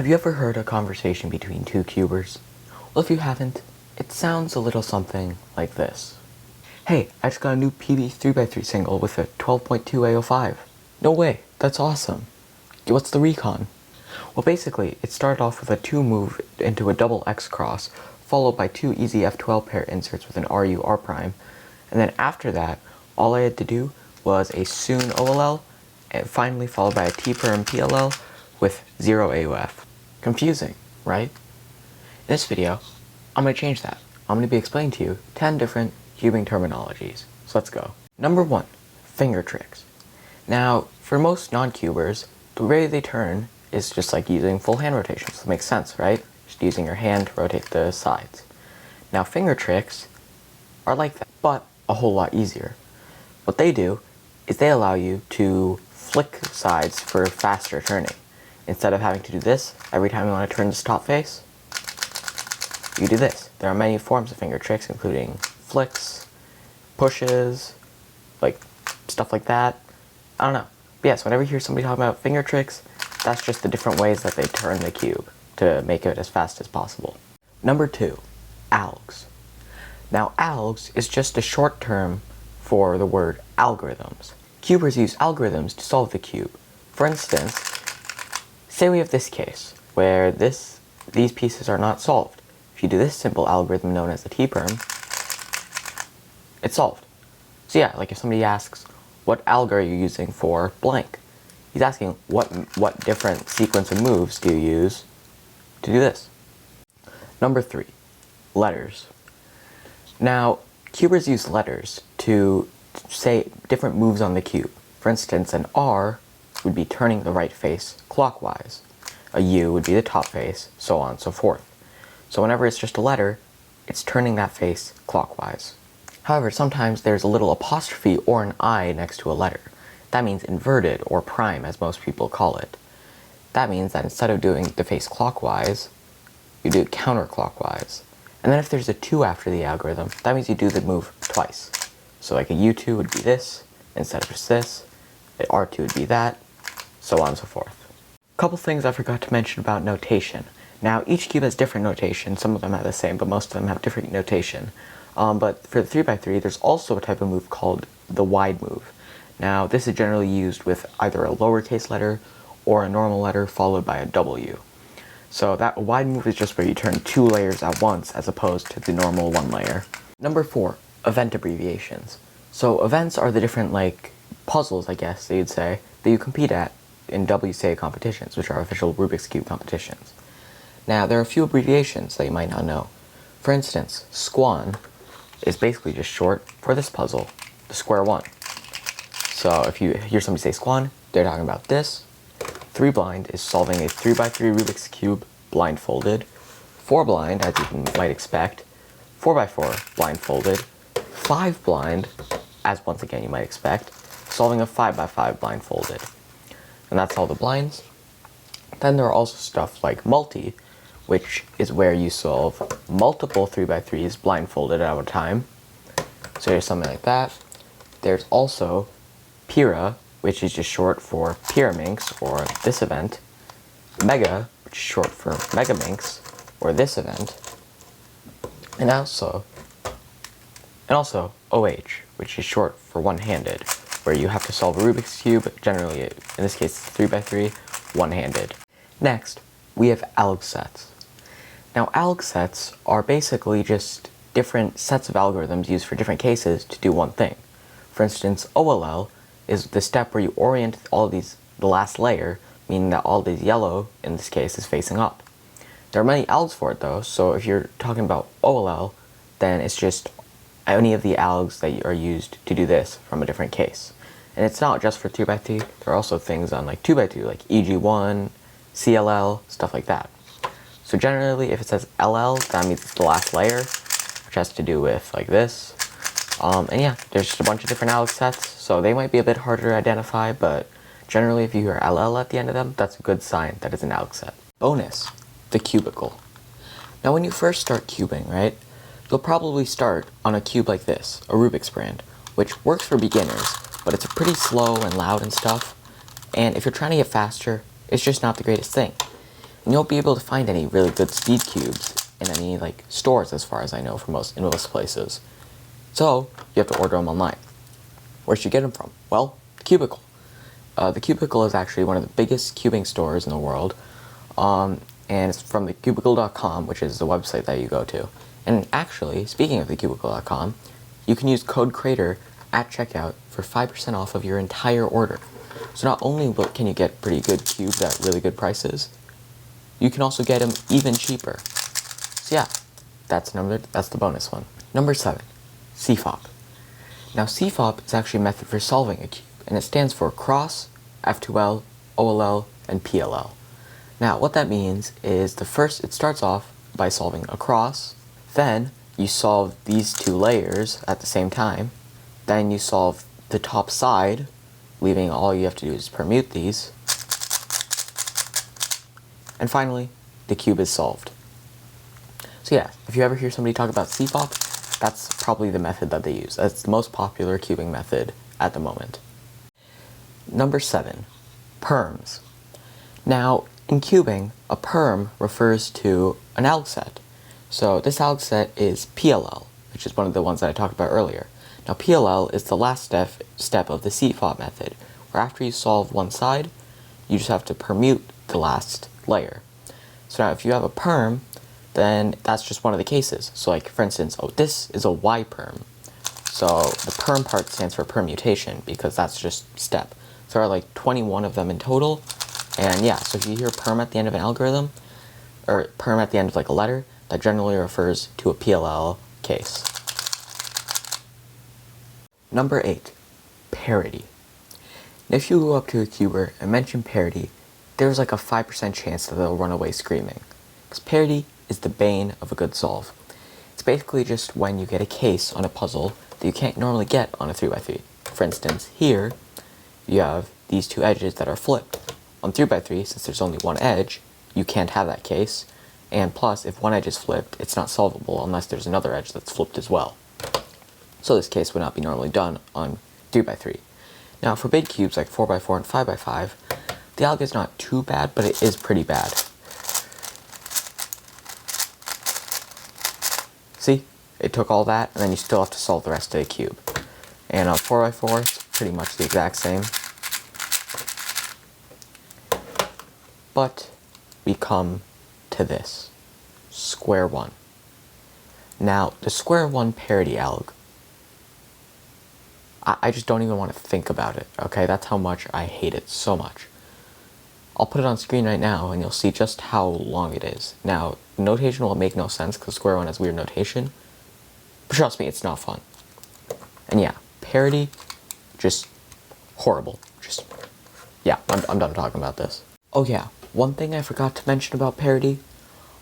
Have you ever heard a conversation between two cubers? Well, if you haven't, it sounds a little something like this. Hey, I just got a new PB 3x3 single with a 12.2 AO5. No way, that's awesome. What's the recon? Well, basically, it started off with a 2 move into a double X cross, followed by 2 easy F12 pair inserts with an RU R prime, and then after that, all I had to do was a soon OLL, and finally followed by a T-perm PLL with 0 AOF. Confusing, right? In this video, I'm going to change that. I'm going to be explaining to you 10 different cubing terminologies. So let's go. Number 1, Fingertricks. Now, for most non-cubers, the way they turn is just like using full hand rotation, so it makes sense, right? Just using your hand to rotate the sides. Now, Fingertricks are like that, but a whole lot easier. What they do is they allow you to flick sides for faster turning. Instead of having to do this every time you want to turn this top face, you do this. There are many forms of Fingertricks, including flicks, pushes, like stuff like that. I don't know. But yes, whenever you hear somebody talking about Fingertricks, that's just the different ways that they turn the cube to make it as fast as possible. Number 2, Algs. Now, Algs is just a short term for the word algorithms. Cubers use algorithms to solve the cube. For instance, say we have this case where these pieces are not solved. If you do this simple algorithm known as the T-perm, it's solved. So yeah, like if somebody asks, what alg are you using for blank? He's asking, what different sequence of moves do you use to do this? Number 3, letters. Now, cubers use letters to say different moves on the cube. For instance, an R would be turning the right face clockwise. A U would be the top face, so on and so forth. So whenever it's just a letter, it's turning that face clockwise. However, sometimes there's a little apostrophe or an I next to a letter. That means inverted or prime, as most people call it. That means that instead of doing the face clockwise, you do it counterclockwise. And then if there's a 2 after the algorithm, that means you do the move twice. So like a U2 would be this, instead of just this. The R2 would be that, so on and so forth. A couple things I forgot to mention about notation. Now, each cube has different notation. Some of them have the same, but most of them have different notation. But for the 3x3, there's also a type of move called the wide move. Now, this is generally used with either a lowercase letter or a normal letter followed by a W. So that wide move is just where you turn 2 layers at once as opposed to the normal 1 layer. Number 4, event abbreviations. So events are the different, like, puzzles, I guess that you'd say, that you compete at in WCA competitions, which are official Rubik's Cube competitions. Now, there are a few abbreviations that you might not know. For instance, SQUAN is basically just short for this puzzle, the square 1. So if you hear somebody say SQUAN, they're talking about this. 3 blind is solving a 3x3 Rubik's Cube blindfolded. 4 blind, as you might expect. 4x4 blindfolded. 5 blind, as once again you might expect, solving a 5x5 blindfolded. And that's all the blinds. Then there are also stuff like multi, which is where you solve multiple 3x3s blindfolded at a time. So there's something like that. There's also Pira, which is just short for Pyraminx, or this event. Mega, which is short for Megaminx, or this event. And also OH, which is short for one-handed, where you have to solve a Rubik's Cube, generally, in this case, 3x3, one-handed. Next, we have Alg Sets. Now, Alg Sets are basically just different sets of algorithms used for different cases to do one thing. For instance, OLL is the step where you orient all of these, the last layer, meaning that all these yellow, in this case, is facing up. There are many algs for it though, so if you're talking about OLL, then it's just any of the algs that are used to do this from a different case. And it's not just for 3x3, there are also things on like 2x2, like EG1, CLL, stuff like that. So generally, if it says LL, that means it's the last layer, which has to do with like this. And yeah, there's just a bunch of different Alg sets, so they might be a bit harder to identify, but generally if you hear LL at the end of them, that's a good sign that it's an Alg set. Bonus, the cubicle. Now when you first start cubing, right, you'll probably start on a cube like this, a Rubik's brand, which works for beginners, but it's pretty slow and loud and stuff, and if you're trying to get faster, it's just not the greatest thing. And you won't be able to find any really good speed cubes in any like stores, as far as I know, in most places. So you have to order them online. Where should you get them from? Well, the Cubicle. The Cubicle is actually one of the biggest cubing stores in the world, and it's from the Cubicle.com, which is the website that you go to. And actually, speaking of the Cubicle.com, you can use code CRATER at checkout for 5% off of your entire order. So not only can you get pretty good cubes at really good prices, you can also get them even cheaper. So yeah, that's the bonus one. Number 7, CFOP. Now CFOP is actually a method for solving a cube, and it stands for cross, F2L, OLL, and PLL. Now what that means is it starts off by solving a cross, then you solve these two layers at the same time, then you solve the top side, leaving all you have to do is permute these, and finally, the cube is solved. So yeah, if you ever hear somebody talk about CFOP, that's probably the method that they use. That's the most popular cubing method at the moment. Number 7, Perms. Now, in cubing, a perm refers to an Alg set. So this Alg set is PLL, which is one of the ones that I talked about earlier. Now PLL is the last step of the CFOP method, where after you solve one side, you just have to permute the last layer. So now if you have a perm, then that's just one of the cases. So like, for instance, this is a Y perm. So the perm part stands for permutation, because that's just step. So there are like 21 of them in total. And yeah, so if you hear perm at the end of an algorithm, or perm at the end of like a letter, that generally refers to a PLL case. Number 8, Parody. Now if you go up to a cuber and mention Parody, there's like a 5% chance that they'll run away screaming. Because Parody is the bane of a good solve. It's basically just when you get a case on a puzzle that you can't normally get on a 3x3. For instance, here, you have these two edges that are flipped. On 3x3, since there's only one edge, you can't have that case, and plus, if one edge is flipped, it's not solvable unless there's another edge that's flipped as well. So this case would not be normally done on 3x3. Now for big cubes like 4x4 and 5x5, the alg is not too bad, but it is pretty bad. See? It took all that, and then you still have to solve the rest of the cube. And on 4x4, it's pretty much the exact same. But we come to this. Square one. Now, the square one parody alg, I just don't even want to think about it, okay? That's how much I hate it so much. I'll put it on screen right now, and you'll see just how long it is. Now, the notation will make no sense, because square one has weird notation, but trust me, it's not fun. And yeah, parody, just horrible. Just, yeah, I'm done talking about this. Oh yeah, one thing I forgot to mention about parody,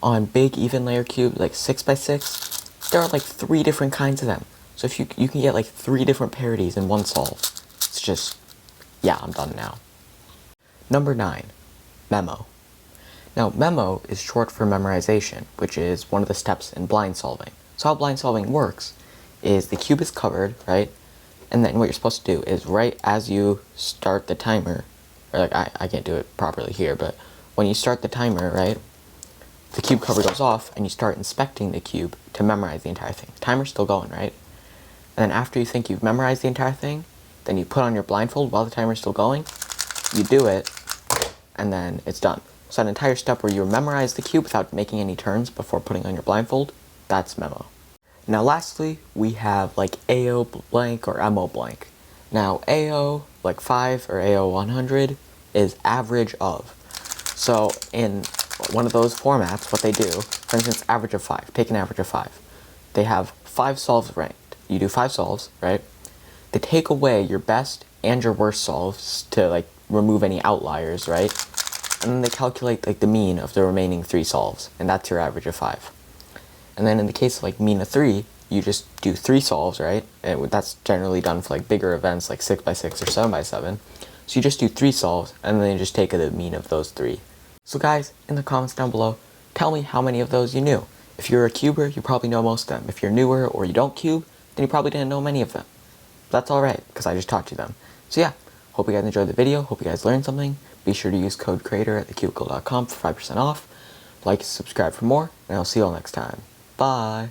on big even layer cubes, like 6x6, there are like 3 different kinds of them. So if you can get like 3 different parodies in one solve. It's just, yeah, I'm done now. Number 9, Memo. Now, Memo is short for memorization, which is one of the steps in blind solving. So how blind solving works is the cube is covered, right? And then what you're supposed to do is right as you start the timer, or like I can't do it properly here, but when you start the timer, right, the cube cover goes off and you start inspecting the cube to memorize the entire thing. The timer's still going, right? And then after you think you've memorized the entire thing, then you put on your blindfold while the timer's still going, you do it, and then it's done. So an entire step where you memorize the cube without making any turns before putting on your blindfold, that's Memo. Now lastly, we have like AO blank or MO blank. Now AO, like 5 or AO 100, is average of. So in one of those formats, what they do, for instance, average of 5, take an average of 5. They have 5 solves ranked. You do 5 solves, right? They take away your best and your worst solves to like remove any outliers, right? And then they calculate like the mean of the remaining 3 solves, and that's your average of 5. And then in the case of like mean of 3, you just do 3 solves, right? And that's generally done for like bigger events like 6x6 or 7x7. So you just do 3 solves, and then you just take the mean of those 3. So guys, in the comments down below, tell me how many of those you knew. If you're a cuber, you probably know most of them. If you're newer or you don't cube, then you probably didn't know many of them. That's alright, because I just taught you them. So yeah, hope you guys enjoyed the video, hope you guys learned something. Be sure to use code CREATOR at thecubicle.com for 5% off. Like and subscribe for more, and I'll see you all next time. Bye!